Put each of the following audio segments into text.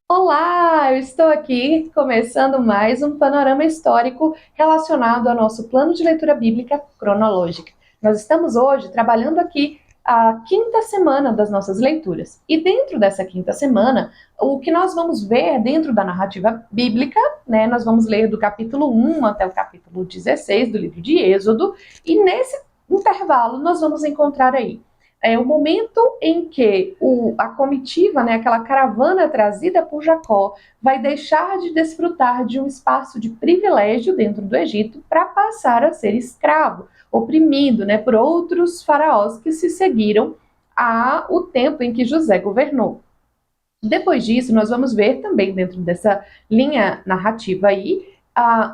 Olá, eu estou aqui começando mais um panorama histórico relacionado ao nosso plano de leitura bíblica cronológica. Nós estamos hoje trabalhando aqui a quinta semana das nossas leituras. E dentro dessa quinta semana, o que nós vamos ver dentro da narrativa bíblica, né? Nós vamos ler do capítulo 1 até o capítulo 16 do livro de Êxodo, e nesse intervalo nós vamos encontrar aí o momento em que a comitiva, né, aquela caravana trazida por Jacó, vai deixar de desfrutar de um espaço de privilégio dentro do Egito para passar a ser escravo, oprimido, né, por outros faraós que se seguiram ao tempo em que José governou. Depois disso, nós vamos ver também dentro dessa linha narrativa aí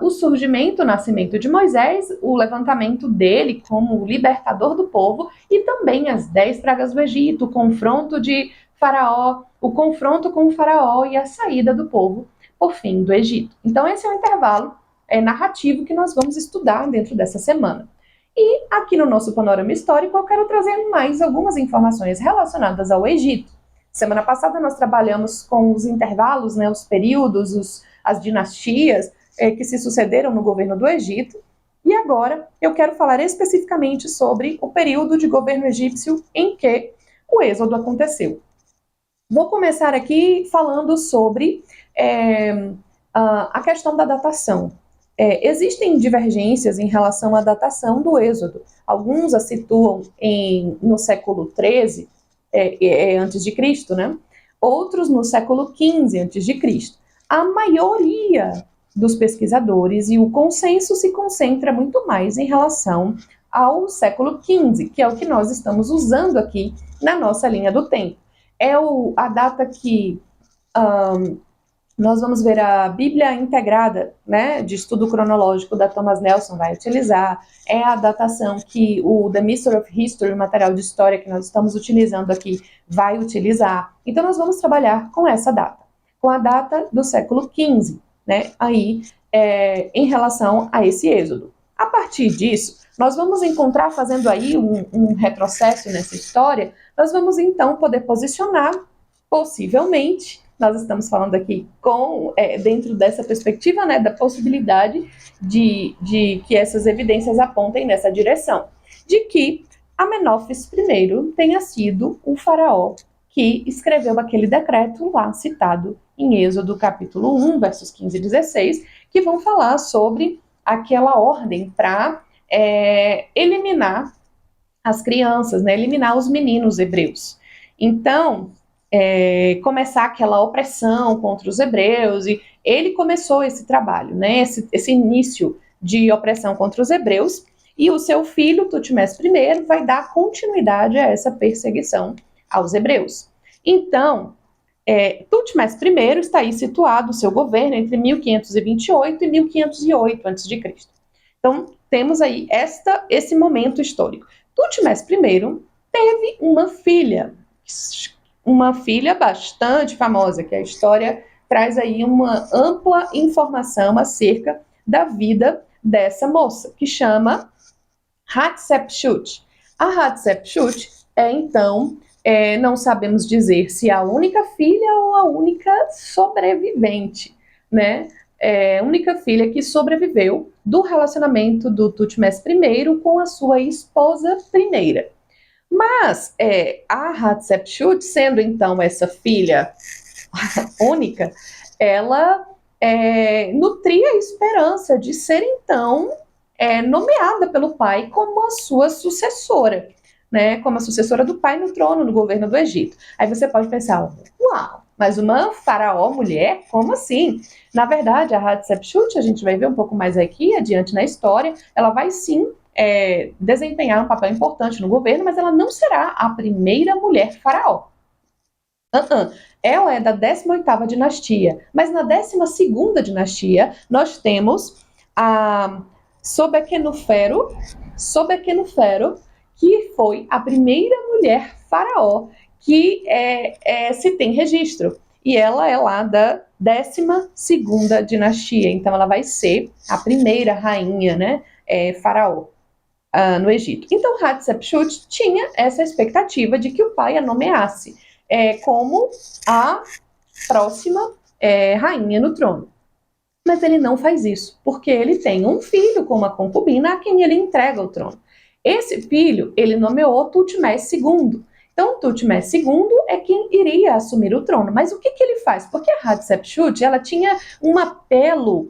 o surgimento, o nascimento de Moisés, o levantamento dele como libertador do povo e também as 10 pragas do Egito, o confronto de Faraó, o confronto com o Faraó e a saída do povo por fim do Egito. Então esse é o intervalo narrativo que nós vamos estudar dentro dessa semana. E aqui no nosso panorama histórico eu quero trazer mais algumas informações relacionadas ao Egito. Semana passada nós trabalhamos com os intervalos, né, os períodos, as dinastias que se sucederam no governo do Egito. E agora eu quero falar especificamente sobre o período de governo egípcio em que o êxodo aconteceu. Vou começar aqui falando sobre a questão da datação. Existem divergências em relação à datação do êxodo. Alguns a situam no século XIII, antes de Cristo, né? Outros no século XV antes de Cristo. A maioria dos pesquisadores e o consenso se concentra muito mais em relação ao século XV, que é o que nós estamos usando aqui na nossa linha do tempo. A data que nós vamos ver a Bíblia Integrada, né, de estudo cronológico da Thomas Nelson vai utilizar, é a datação que o The Mystery of History, o material de história que nós estamos utilizando aqui, vai utilizar. Então nós vamos trabalhar com essa data, com a data do século XV, né, aí em relação a esse êxodo. A partir disso, nós vamos encontrar, fazendo aí um retrocesso nessa história, nós vamos então poder posicionar, possivelmente, nós estamos falando aqui dentro dessa perspectiva, né, da possibilidade de que essas evidências apontem nessa direção, de que Amenófis I tenha sido o faraó que escreveu aquele decreto lá citado em Êxodo capítulo 1, versos 15 e 16, que vão falar sobre aquela ordem para eliminar as crianças, né, eliminar os meninos hebreus. Então, começar aquela opressão contra os hebreus, e ele começou esse trabalho, né, esse início de opressão contra os hebreus, e o seu filho, Tutmés I, vai dar continuidade a essa perseguição aos hebreus. Então, Tutmés I está aí situado, o seu governo, entre 1528 e 1508 a.C. Então, temos aí esse momento histórico. Tutmés I teve uma filha bastante famosa, que a história traz aí uma ampla informação acerca da vida dessa moça, que chama Hatshepsut. A Hatshepsut então, não sabemos dizer se a única filha ou a única sobrevivente, né? Única filha que sobreviveu do relacionamento do Tutmés I com a sua esposa primeira. Mas a Hatshepsut, sendo então essa filha única, ela nutria a esperança de ser então nomeada pelo pai como a sua sucessora, né, como a sucessora do pai no trono, no governo do Egito. Aí você pode pensar, uau, mas uma faraó mulher? Como assim? Na verdade, a Hatshepsut, a gente vai ver um pouco mais aqui adiante na história, ela vai sim desempenhar um papel importante no governo, mas ela não será a primeira mulher faraó. Ela é da 18ª dinastia, mas na 12ª dinastia nós temos a Sobequenufero, que foi a primeira mulher faraó que se tem registro. E ela é lá da 12ª dinastia, então ela vai ser a primeira rainha, né, faraó no Egito. Então Hatshepsut tinha essa expectativa de que o pai a nomeasse como a próxima rainha no trono. Mas ele não faz isso, porque ele tem um filho com uma concubina a quem ele entrega o trono. Esse filho, ele nomeou Tutmés II. Então, Tutmés II é quem iria assumir o trono. Mas o que ele faz? Porque a Hatshepsut, ela tinha um apelo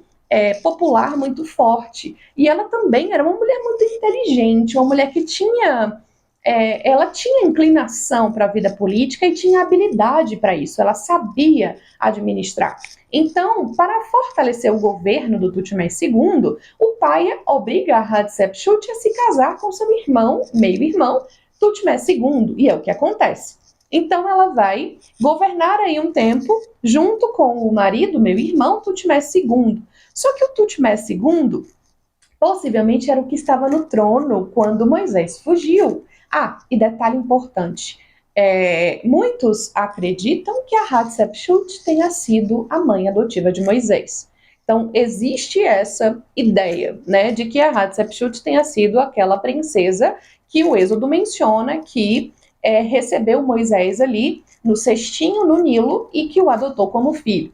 popular muito forte. E ela também era uma mulher muito inteligente, uma mulher que tinha... ela tinha inclinação para a vida política e tinha habilidade para isso. Ela sabia administrar. Então, para fortalecer o governo do Tutmés II, o pai obriga a Hatshepsut a se casar com seu irmão, meio-irmão, Tutmés II, e é o que acontece. Então, ela vai governar aí um tempo junto com o marido, meio-irmão, Tutmés II. Só que o Tutmés II possivelmente era o que estava no trono quando Moisés fugiu. Ah, e detalhe importante, muitos acreditam que a Hatshepsut tenha sido a mãe adotiva de Moisés. Então, existe essa ideia, né, de que a Hatshepsut tenha sido aquela princesa que o Êxodo menciona que recebeu Moisés ali no cestinho no Nilo e que o adotou como filho.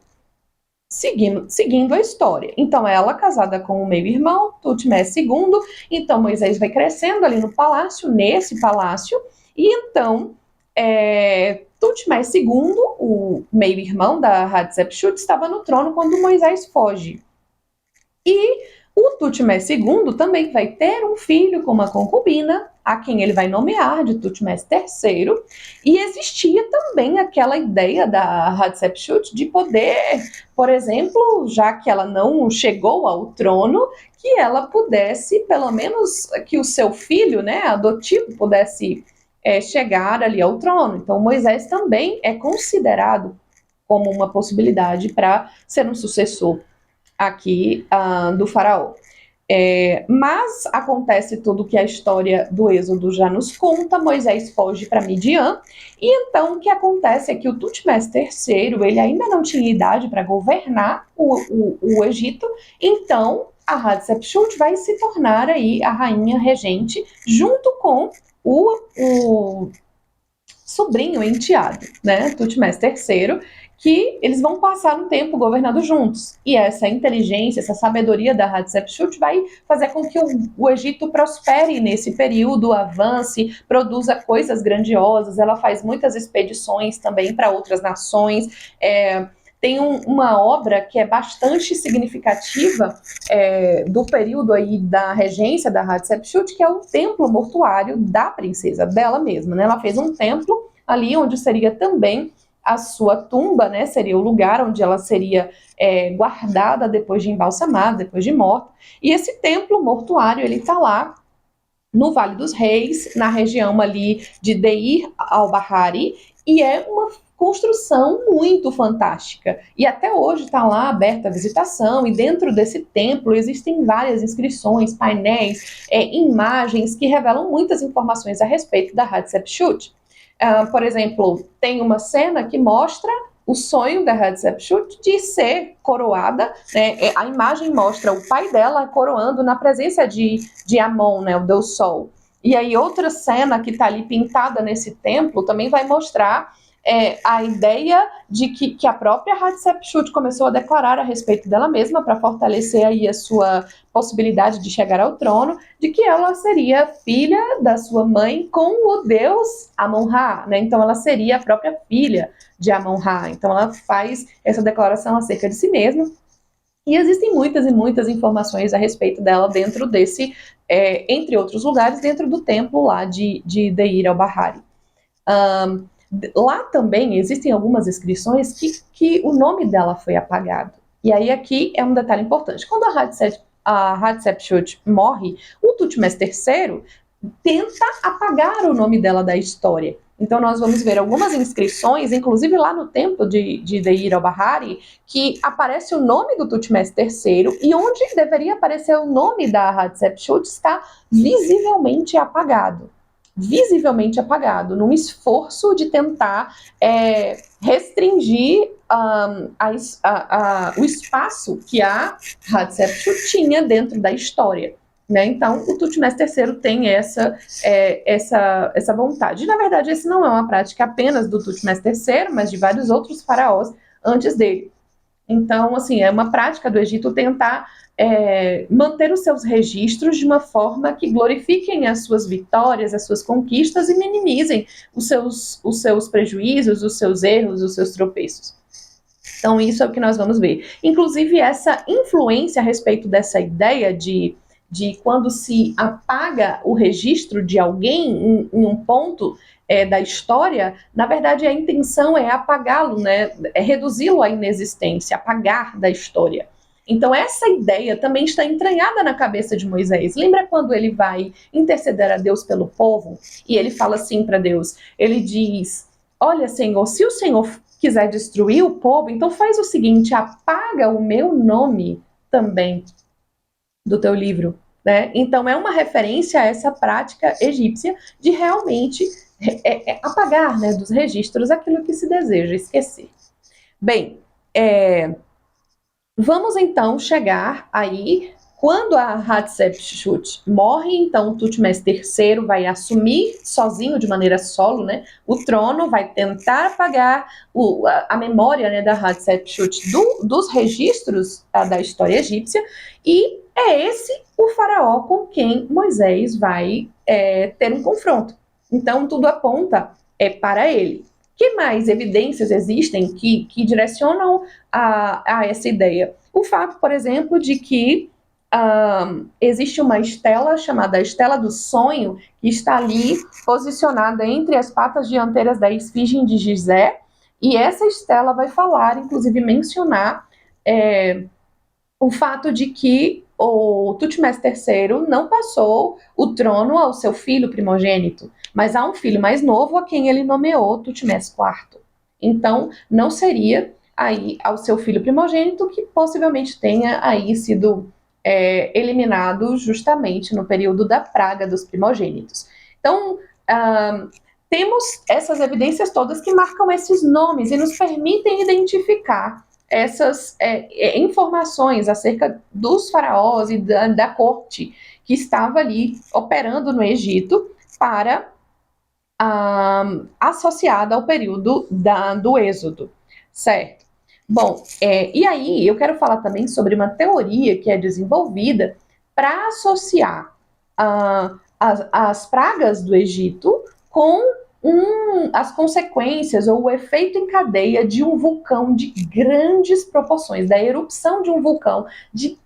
Seguindo a história. Então, ela casada com o meio-irmão, Tutmés II, então Moisés vai crescendo ali no palácio, nesse palácio, e então Tutmés II, o meio-irmão da Hatshepsut, estava no trono quando Moisés foge. E o Tutmés II também vai ter um filho com uma concubina, a quem ele vai nomear de Tutmés III, e existia também aquela ideia da Hatshepsut de poder, por exemplo, já que ela não chegou ao trono, que ela pudesse, pelo menos, que o seu filho, né, adotivo, pudesse chegar ali ao trono. Então, Moisés também é considerado como uma possibilidade para ser um sucessor aqui do faraó. Mas acontece tudo que a história do Êxodo já nos conta. Moisés foge para Midian, e então o que acontece é que o Tutmés III, ele ainda não tinha idade para governar o Egito, então a Hatshepsut vai se tornar aí a rainha regente, junto com o sobrinho enteado, né, Tutmés III, que eles vão passar um tempo governando juntos. E essa inteligência, essa sabedoria da Hatshepsut vai fazer com que o Egito prospere nesse período, avance, produza coisas grandiosas. Ela faz muitas expedições também para outras nações. Tem uma obra que é bastante significativa do período aí da regência da Hatshepsut, que é o templo mortuário da princesa, dela mesma, né? Ela fez um templo ali onde seria também a sua tumba, né, seria o lugar onde ela seria guardada depois de embalsamada, depois de morta. E esse templo mortuário, ele está lá no Vale dos Reis, na região ali de Deir al-Bahari, e é uma construção muito fantástica. E até hoje está lá aberta a visitação, e dentro desse templo existem várias inscrições, painéis, imagens que revelam muitas informações a respeito da Hatshepsut. Por exemplo, tem uma cena que mostra o sonho da Hatshepsut de ser coroada, né? A imagem mostra o pai dela coroando na presença de Amon, né, o deus Sol. E aí outra cena que está ali pintada nesse templo também vai mostrar a ideia de que a própria Hatshepsut começou a declarar a respeito dela mesma para fortalecer aí a sua possibilidade de chegar ao trono, de que ela seria filha da sua mãe com o deus Amon-Ra, né? Então ela seria a própria filha de Amon-Ra. Então ela faz essa declaração acerca de si mesma. E existem muitas e muitas informações a respeito dela dentro desse, entre outros lugares, dentro do templo lá de Deir al-Bahari. Lá também existem algumas inscrições que o nome dela foi apagado. E aí aqui é um detalhe importante. Quando a Hatshepsut morre, o Tutmés III tenta apagar o nome dela da história. Então nós vamos ver algumas inscrições, inclusive lá no templo de Deir al-Bahari, que aparece o nome do Tutmés III, e onde deveria aparecer o nome da Hatshepsut está visivelmente apagado. Visivelmente apagado, num esforço de tentar restringir o espaço que a Hatshepsut tinha dentro da história. Né? Então, o Tutmés III tem essa vontade. Na verdade, esse não é uma prática apenas do Tutmés III, mas de vários outros faraós antes dele. Então, assim, é uma prática do Egito tentar manter os seus registros de uma forma que glorifiquem as suas vitórias, as suas conquistas e minimizem os seus prejuízos, os seus erros, os seus tropeços. Então, isso é o que nós vamos ver. Inclusive, essa influência a respeito dessa ideia de quando se apaga o registro de alguém em um ponto da história, na verdade, a intenção é apagá-lo, né? É reduzi-lo à inexistência, apagar da história. Então, essa ideia também está entranhada na cabeça de Moisés. Lembra quando ele vai interceder a Deus pelo povo? E ele fala assim para Deus, ele diz, olha, Senhor, se o Senhor quiser destruir o povo, então faz o seguinte, apaga o meu nome também do teu livro, né? Então é uma referência a essa prática egípcia de realmente apagar, né, dos registros aquilo que se deseja esquecer. Bem, vamos então chegar aí, quando a Hatshepsut morre, então Tutmés III vai assumir sozinho, de maneira solo, né, o trono, vai tentar apagar a memória, né, da Hatshepsut dos registros da história egípcia, e é esse o faraó com quem Moisés vai ter um confronto. Então tudo aponta para ele. Que mais evidências existem que direcionam a essa ideia? O fato, por exemplo, de que existe uma estela chamada Estela do Sonho, que está ali posicionada entre as patas dianteiras da esfinge de Gizé, e essa estela vai falar, inclusive mencionar o fato de que o Tutmés III não passou o trono ao seu filho primogênito, mas a um filho mais novo a quem ele nomeou Tutmés IV. Então, não seria aí ao seu filho primogênito que possivelmente tenha aí sido eliminado justamente no período da praga dos primogênitos. Então, temos essas evidências todas que marcam esses nomes e nos permitem identificar essas informações acerca dos faraós e da corte que estava ali operando no Egito para associada ao período do Êxodo, certo? Bom, e aí eu quero falar também sobre uma teoria que é desenvolvida para associar as pragas do Egito com as consequências ou o efeito em cadeia de um vulcão de grandes proporções, da erupção de um vulcão de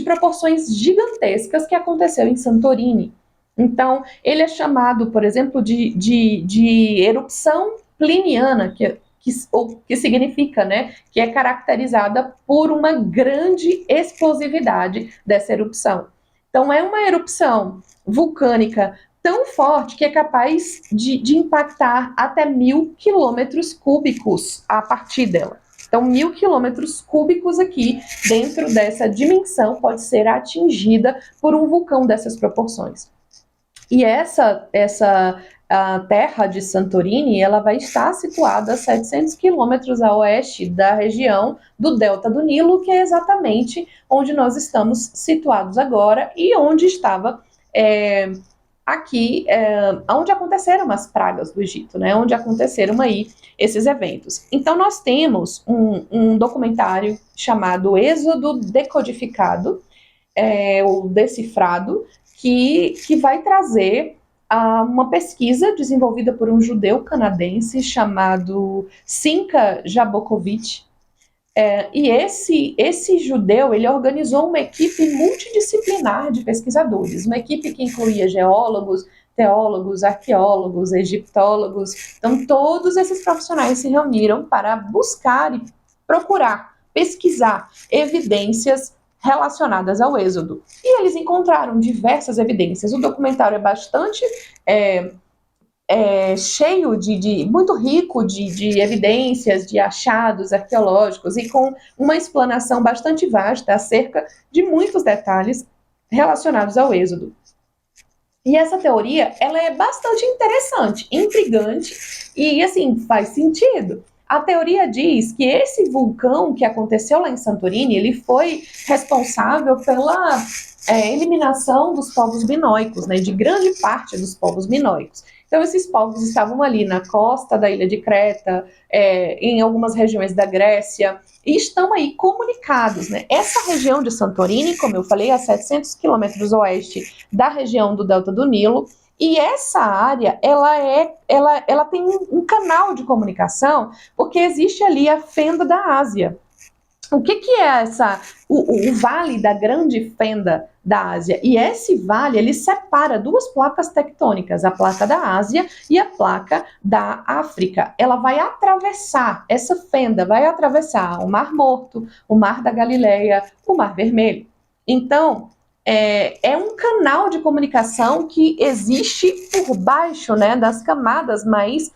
proporções gigantescas que aconteceu em Santorini. Então, ele é chamado, por exemplo, de erupção pliniana, que significa, né, que é caracterizada por uma grande explosividade dessa erupção. Então, é uma erupção vulcânica tão forte que é capaz de impactar até 1.000 quilômetros cúbicos a partir dela. Então, 1.000 quilômetros cúbicos aqui, dentro dessa dimensão, pode ser atingida por um vulcão dessas proporções. E essa a terra de Santorini, ela vai estar situada a 700 quilômetros a oeste da região do Delta do Nilo, que é exatamente onde nós estamos situados agora e onde estava onde aconteceram as pragas do Egito, né? Onde aconteceram aí esses eventos. Então nós temos um documentário chamado Êxodo Decodificado, ou Decifrado, que vai trazer uma pesquisa desenvolvida por um judeu canadense chamado Simcha Jabokovic. E esse judeu, ele organizou uma equipe multidisciplinar de pesquisadores, uma equipe que incluía geólogos, teólogos, arqueólogos, egiptólogos. Então, todos esses profissionais se reuniram para buscar e procurar, pesquisar evidências relacionadas ao Êxodo. E eles encontraram diversas evidências. O documentário é bastante cheio muito rico de evidências, de achados arqueológicos e com uma explanação bastante vasta acerca de muitos detalhes relacionados ao Êxodo. E essa teoria, ela é bastante interessante, intrigante e, assim, faz sentido. A teoria diz que esse vulcão que aconteceu lá em Santorini, ele foi responsável pela eliminação dos povos minoicos, né, de grande parte dos povos minoicos. Então, esses povos estavam ali na costa da ilha de Creta, em algumas regiões da Grécia, e estão aí comunicados, né? Essa região de Santorini, como eu falei, a 700 quilômetros oeste da região do Delta do Nilo, e essa área, ela tem um canal de comunicação, porque existe ali a fenda da Ásia. O que é o vale da grande fenda da Ásia? E esse vale, ele separa duas placas tectônicas, a placa da Ásia e a placa da África. Ela vai atravessar, essa fenda vai atravessar o Mar Morto, o Mar da Galileia, o Mar Vermelho. Então, é um canal de comunicação que existe por baixo, né, das camadas mais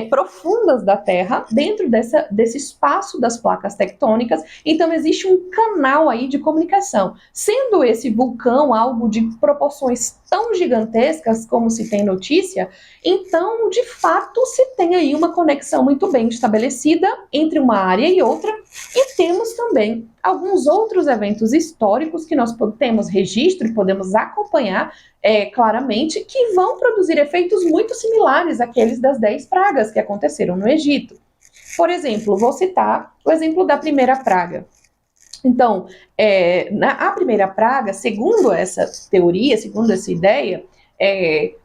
profundas da Terra, dentro desse espaço das placas tectônicas. Então existe um canal aí de comunicação. Sendo esse vulcão algo de proporções tão gigantescas como se tem notícia, então de fato se tem aí uma conexão muito bem estabelecida entre uma área e outra, e temos também alguns outros eventos históricos que nós temos registro e podemos acompanhar claramente, que vão produzir efeitos muito similares àqueles das 10 pragas que aconteceram no Egito. Por exemplo, vou citar o exemplo da primeira praga. Então, a primeira praga, segundo essa teoria, segundo essa ideia,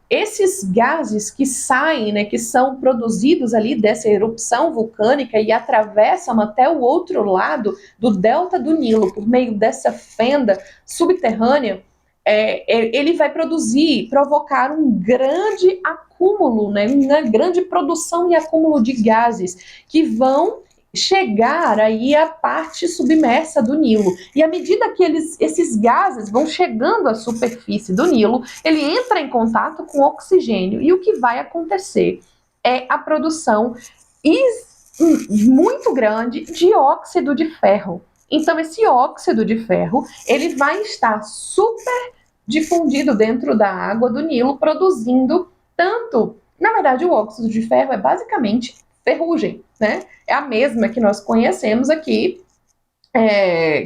esses gases que saem, né, que são produzidos ali dessa erupção vulcânica e atravessam até o outro lado do delta do Nilo, por meio dessa fenda subterrânea, ele vai provocar um grande acúmulo, né, uma grande produção e acúmulo de gases que vão chegar aí à parte submersa do Nilo. E à medida que esses gases vão chegando à superfície do Nilo, ele entra em contato com oxigênio, e o que vai acontecer é a produção muito grande de óxido de ferro. Então, esse óxido de ferro, ele vai estar super difundido dentro da água do Nilo, produzindo tanto... Na verdade, o óxido de ferro é basicamente ferrugem, né? É a mesma que nós conhecemos aqui,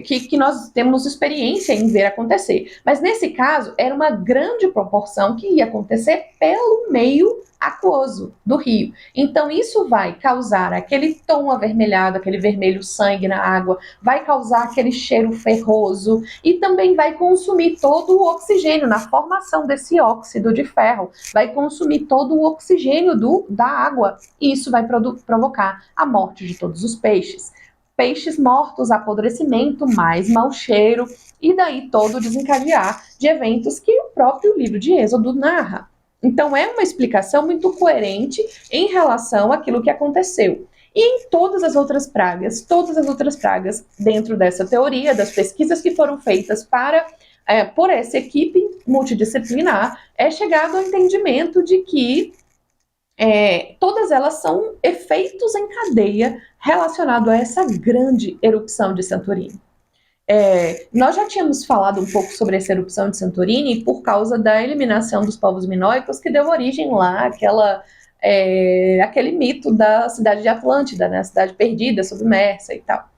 que nós temos experiência em ver acontecer. Mas nesse caso, era uma grande proporção que ia acontecer pelo meio aquoso do rio. Então isso vai causar aquele tom avermelhado, aquele vermelho sangue na água, vai causar aquele cheiro ferroso e também vai consumir todo o oxigênio na formação desse óxido de ferro, vai consumir todo o oxigênio da água, e isso vai provocar a morte de todos os peixes. Peixes mortos, apodrecimento, mais mau cheiro, e daí todo o desencadear de eventos que o próprio livro de Êxodo narra. Então é uma explicação muito coerente em relação àquilo que aconteceu. E em todas as outras pragas dentro dessa teoria, das pesquisas que foram feitas por essa equipe multidisciplinar, é chegado ao entendimento de que todas elas são efeitos em cadeia relacionados a essa grande erupção de Santorini. Nós já tínhamos falado um pouco sobre essa erupção de Santorini por causa da eliminação dos povos minoicos, que deu origem lá àquele mito da cidade de Atlântida, né, a cidade perdida, submersa e tal,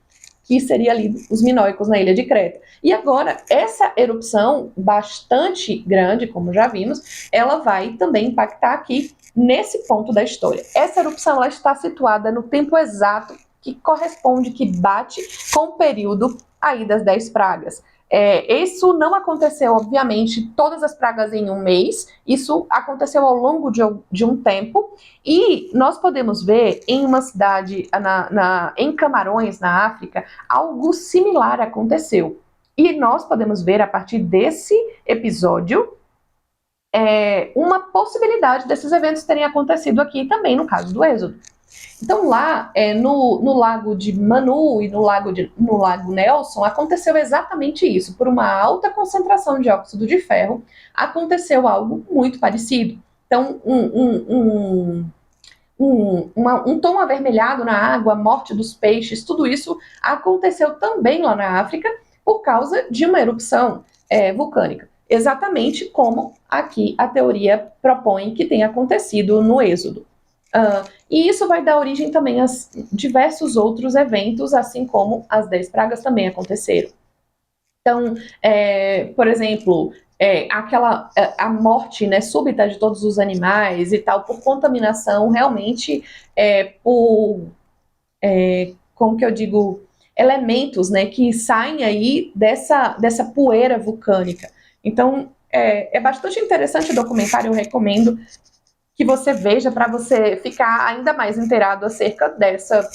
que seria ali os minoicos na ilha de Creta. E agora, essa erupção bastante grande, como já vimos, ela vai também impactar aqui nesse ponto da história. Essa erupção ela está situada no tempo exato que corresponde, que bate com o período aí das 10 pragas. Isso não aconteceu, obviamente, todas as pragas em um mês, isso aconteceu ao longo de um tempo, e nós podemos ver em uma cidade, em Camarões, na África, algo similar aconteceu. E nós podemos ver, a partir desse episódio, uma possibilidade desses eventos terem acontecido aqui também, no caso do Êxodo. Então lá, no lago de Manu e no lago Nelson, aconteceu exatamente isso. Por uma alta concentração de óxido de ferro, aconteceu algo muito parecido. Então, um tom avermelhado na água, a morte dos peixes, tudo isso aconteceu também lá na África por causa de uma erupção vulcânica. Exatamente como aqui a teoria propõe que tenha acontecido no Êxodo. E isso vai dar origem também a diversos outros eventos, assim como as 10 pragas também aconteceram. Então, por exemplo, a morte, né, súbita de todos os animais e tal, por contaminação, realmente, como que eu digo, elementos, né, que saem aí dessa poeira vulcânica. Então, é bastante interessante o documentário, eu recomendo que você veja para você ficar ainda mais inteirado acerca dessa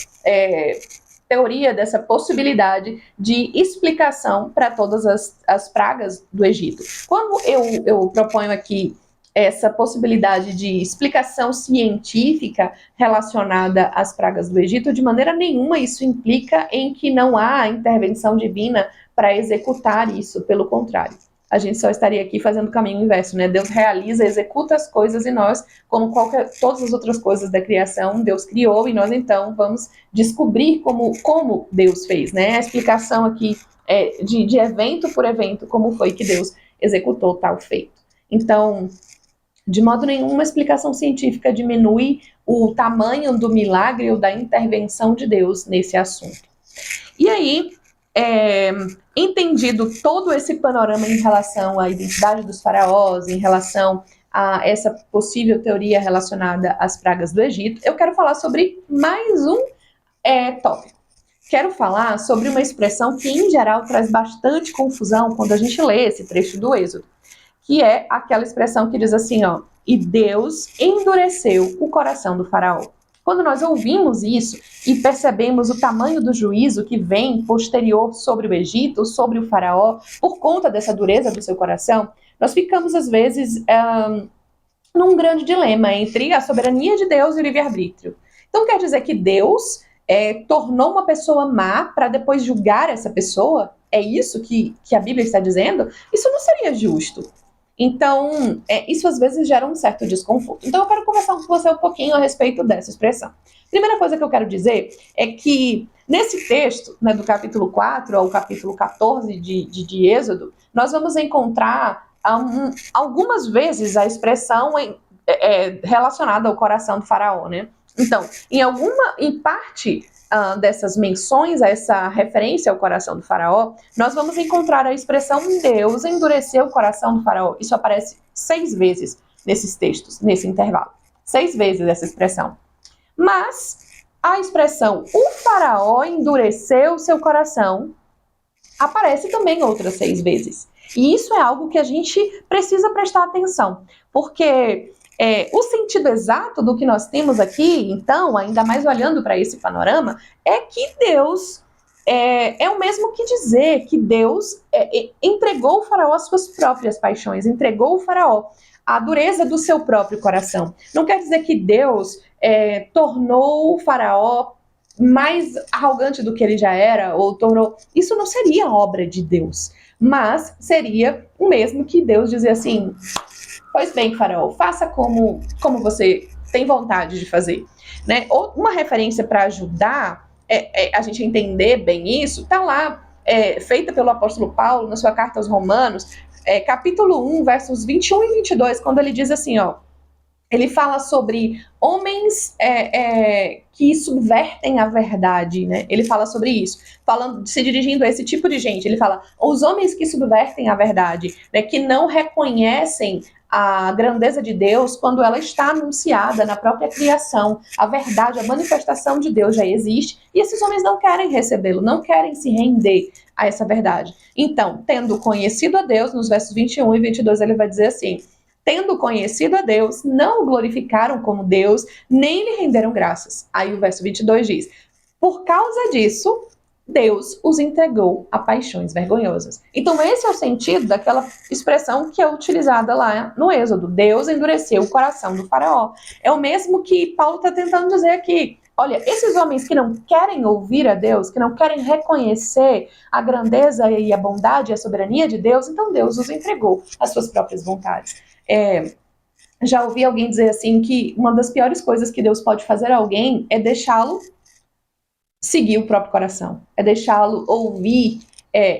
teoria, dessa possibilidade de explicação para todas as pragas do Egito. Quando eu proponho aqui essa possibilidade de explicação científica relacionada às pragas do Egito, de maneira nenhuma isso implica em que não há intervenção divina para executar isso, pelo contrário. A gente só estaria aqui fazendo o caminho inverso, né? Deus realiza, executa as coisas e nós, como todas as outras coisas da criação, Deus criou e nós então vamos descobrir como Deus fez, né? A explicação aqui de evento por evento, como foi que Deus executou tal feito. Então, de modo nenhum, uma explicação científica diminui o tamanho do milagre ou da intervenção de Deus nesse assunto. E aí, entendido todo esse panorama em relação à identidade dos faraós, em relação a essa possível teoria relacionada às pragas do Egito, eu quero falar sobre mais um tópico. Quero falar sobre uma expressão que, em geral, traz bastante confusão quando a gente lê esse trecho do Êxodo, que é aquela expressão que diz assim, ó, e Deus endureceu o coração do faraó. Quando nós ouvimos isso e percebemos o tamanho do juízo que vem posterior sobre o Egito, sobre o faraó, por conta dessa dureza do seu coração, nós ficamos, às vezes, num grande dilema entre a soberania de Deus e o livre-arbítrio. Então, quer dizer que Deus tornou uma pessoa má para depois julgar essa pessoa? É isso que a Bíblia está dizendo? Isso não seria justo. Então, isso às vezes gera um certo desconforto. Então, eu quero conversar com você um pouquinho a respeito dessa expressão. Primeira coisa que eu quero dizer é que nesse texto, né, do capítulo 4 ao capítulo 14 de Êxodo, nós vamos encontrar algumas vezes a expressão relacionada ao coração do faraó, né? Então, em parte dessas menções, a essa referência ao coração do faraó, nós vamos encontrar a expressão Deus endureceu o coração do faraó. Isso aparece 6 vezes nesses textos, nesse intervalo. 6 vezes essa expressão. Mas a expressão o faraó endureceu seu coração aparece também outras 6 vezes. E isso é algo que a gente precisa prestar atenção, porque o sentido exato do que nós temos aqui, então, ainda mais olhando para esse panorama, é que Deus é o mesmo que dizer que Deus entregou o faraó às suas próprias paixões, entregou o faraó à dureza do seu próprio coração. Não quer dizer que Deus tornou o faraó mais arrogante do que ele já era, ou tornou... Isso não seria obra de Deus, mas seria o mesmo que Deus dizer assim, pois bem, faraó, faça como você tem vontade de fazer. Né? Uma referência para ajudar a gente a entender bem isso, está lá, feita pelo apóstolo Paulo na sua carta aos Romanos, capítulo 1, versos 21 e 22, quando ele diz assim, ó, ele fala sobre homens que subvertem a verdade, né? Ele fala sobre isso, se dirigindo a esse tipo de gente. Ele fala, os homens que subvertem a verdade, né, que não reconhecem a grandeza de Deus quando ela está anunciada na própria criação. A verdade, a manifestação de Deus já existe e esses homens não querem recebê-lo, não querem se render a essa verdade. Então, tendo conhecido a Deus, nos versos 21 e 22, ele vai dizer assim, tendo conhecido a Deus, não o glorificaram como Deus, nem lhe renderam graças. Aí o verso 22 diz, por causa disso, Deus os entregou a paixões vergonhosas. Então esse é o sentido daquela expressão que é utilizada lá no Êxodo. Deus endureceu o coração do faraó. É o mesmo que Paulo está tentando dizer aqui. Olha, esses homens que não querem ouvir a Deus, que não querem reconhecer a grandeza e a bondade e a soberania de Deus, então Deus os entregou às suas próprias vontades. Já ouvi alguém dizer assim que uma das piores coisas que Deus pode fazer a alguém é deixá-lo seguir o próprio coração, é deixá-lo ouvir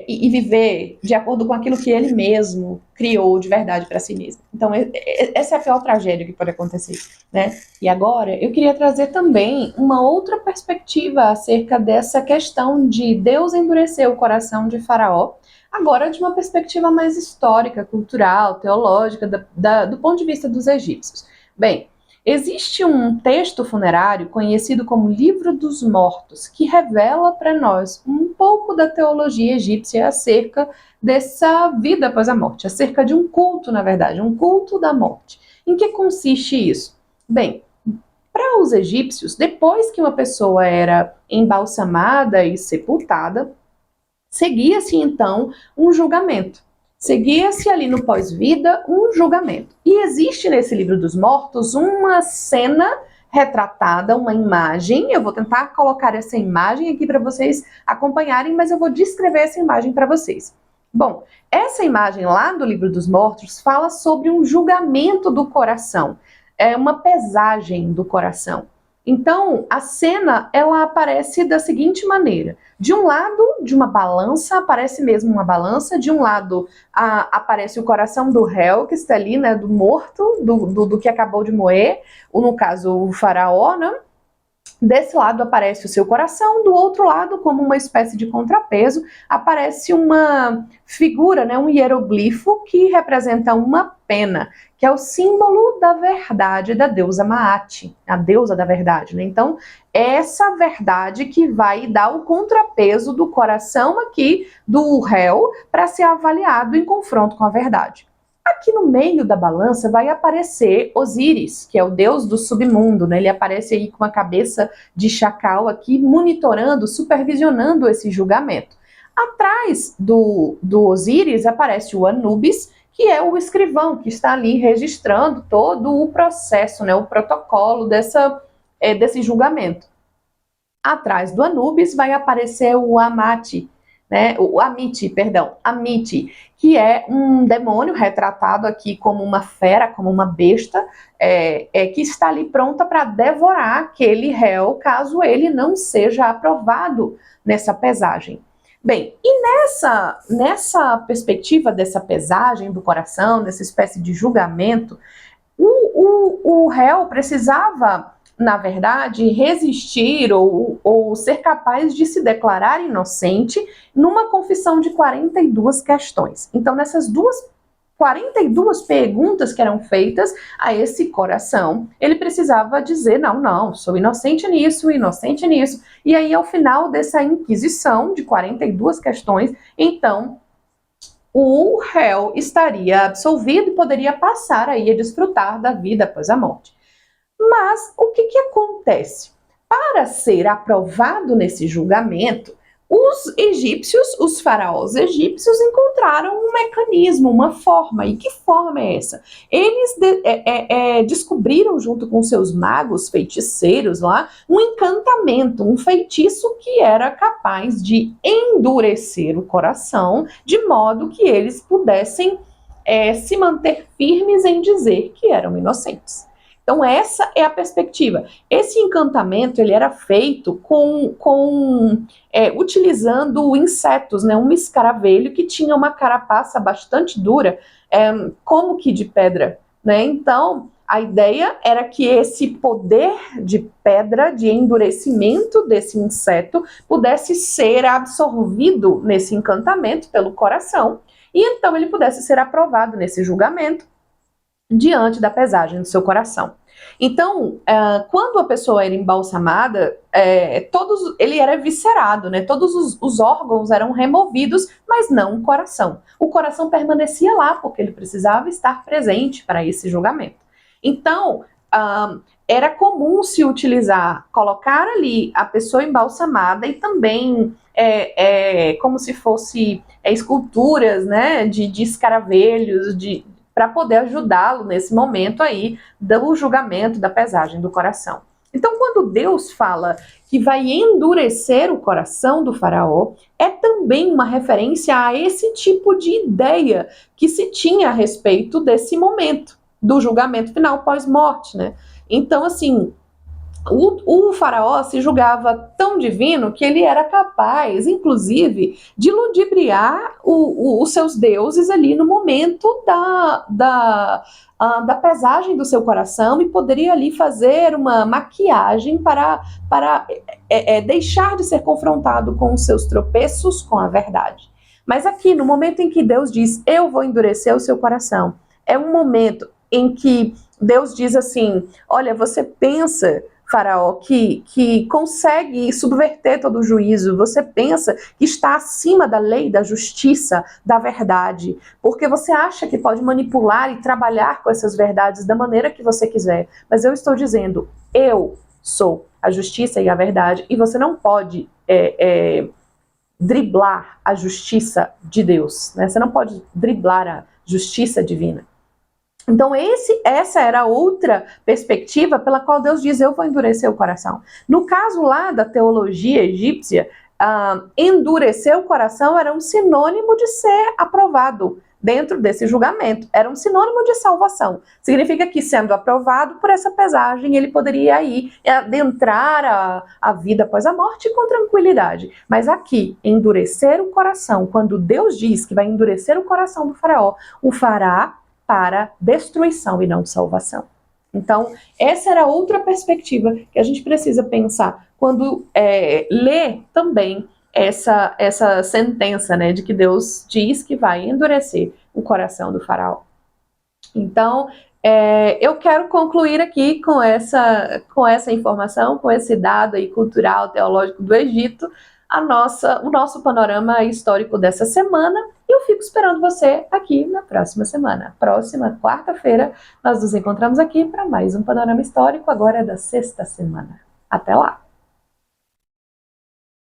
e viver de acordo com aquilo que ele mesmo criou de verdade para si mesmo. Então, essa é a pior tragédia que pode acontecer, né? E agora, eu queria trazer também uma outra perspectiva acerca dessa questão de Deus endurecer o coração de Faraó, Agora, de uma perspectiva mais histórica, cultural, teológica, do ponto de vista dos egípcios. Bem, existe um texto funerário conhecido como Livro dos Mortos, que revela para nós um pouco da teologia egípcia acerca dessa vida após a morte, acerca de um culto, na verdade, um culto da morte. Em que consiste isso? Bem, para os egípcios, depois que uma pessoa era embalsamada e sepultada, seguia-se então um julgamento. Seguia-se ali no pós-vida um julgamento. E existe nesse Livro dos Mortos uma cena retratada, uma imagem. Eu vou tentar colocar essa imagem aqui para vocês acompanharem, mas eu vou descrever essa imagem para vocês. Bom, essa imagem lá do Livro dos Mortos fala sobre um julgamento do coração, uma pesagem do coração. Então, a cena, ela aparece da seguinte maneira. De um lado, de uma balança, aparece mesmo uma balança. De um lado, aparece o coração do réu, que está ali, né, do morto, do que acabou de morrer. Ou, no caso, o faraó, né? Desse lado aparece o seu coração, do outro lado, como uma espécie de contrapeso, aparece uma figura, né, um hieroglifo que representa uma pena, que é o símbolo da verdade da deusa Maat, a deusa da verdade, né? Então, é essa verdade que vai dar o contrapeso do coração aqui do réu para ser avaliado em confronto com a verdade. Aqui no meio da balança vai aparecer Osíris, que é o deus do submundo, né? Ele aparece aí com uma cabeça de chacal aqui, monitorando, supervisionando esse julgamento. Atrás do Osíris aparece o Anubis, que é o escrivão, que está ali registrando todo o processo, né? O protocolo desse julgamento. Atrás do Anubis vai aparecer o Amati, né, o Amite, que é um demônio retratado aqui como uma fera, como uma besta, que está ali pronta para devorar aquele réu, caso ele não seja aprovado nessa pesagem. Bem, e nessa perspectiva dessa pesagem do coração, nessa espécie de julgamento, o réu precisava, na verdade, resistir ou ser capaz de se declarar inocente numa confissão de 42 questões. Então, nessas 42 perguntas que eram feitas a esse coração, ele precisava dizer, não, sou inocente nisso. E aí, ao final dessa inquisição de 42 questões, então, o réu estaria absolvido e poderia passar aí a desfrutar da vida após a morte. Mas o que acontece? Para ser aprovado nesse julgamento, os egípcios, os faraós egípcios, encontraram um mecanismo, uma forma. E que forma é essa? Eles descobriram, junto com seus magos, feiticeiros lá, um encantamento, um feitiço que era capaz de endurecer o coração, de modo que eles pudessem se manter firmes em dizer que eram inocentes. Então, essa é a perspectiva. Esse encantamento ele era feito utilizando insetos, né? Um escaravelho que tinha uma carapaça bastante dura, como que de pedra, né? Então, a ideia era que esse poder de pedra, de endurecimento desse inseto, pudesse ser absorvido nesse encantamento pelo coração, e então ele pudesse ser aprovado nesse julgamento, diante da pesagem do seu coração. Então, quando a pessoa era embalsamada, ele era eviscerado, né? Todos os órgãos eram removidos, mas não o coração. O coração permanecia lá, porque ele precisava estar presente para esse julgamento. Então, era comum se colocar ali a pessoa embalsamada e também como se fosse esculturas, né, de escaravelhos, para poder ajudá-lo nesse momento aí do julgamento, da pesagem do coração. Então, quando Deus fala que vai endurecer o coração do faraó, é também uma referência a esse tipo de ideia que se tinha a respeito desse momento do julgamento final pós-morte, né? Então, assim, o faraó se julgava tão divino que ele era capaz, inclusive, de ludibriar os seus deuses ali no momento da pesagem do seu coração, e poderia ali fazer uma maquiagem para deixar de ser confrontado com os seus tropeços com a verdade. Mas aqui, no momento em que Deus diz, eu vou endurecer o seu coração, é um momento em que Deus diz assim, olha, você pensa, Faraó, que consegue subverter todo o juízo, você pensa que está acima da lei, da justiça, da verdade, porque você acha que pode manipular e trabalhar com essas verdades da maneira que você quiser. Mas eu estou dizendo, eu sou a justiça e a verdade, e você não pode driblar a justiça de Deus, né? Você não pode driblar a justiça divina. Então essa era outra perspectiva pela qual Deus diz, eu vou endurecer o coração. No caso lá da teologia egípcia, endurecer o coração era um sinônimo de ser aprovado dentro desse julgamento. Era um sinônimo de salvação. Significa que, sendo aprovado por essa pesagem, ele poderia aí adentrar a vida após a morte com tranquilidade. Mas aqui, endurecer o coração, quando Deus diz que vai endurecer o coração do faraó, o fará para destruição e não salvação. Então, essa era outra perspectiva que a gente precisa pensar quando lê também essa sentença, né, de que Deus diz que vai endurecer o coração do faraó. Então, eu quero concluir aqui com essa informação, com esse dado aí cultural, teológico do Egito, o nosso panorama histórico dessa semana, e eu fico esperando você aqui na próxima semana. Próxima quarta-feira, nós nos encontramos aqui para mais um panorama histórico, agora da sexta semana. Até lá!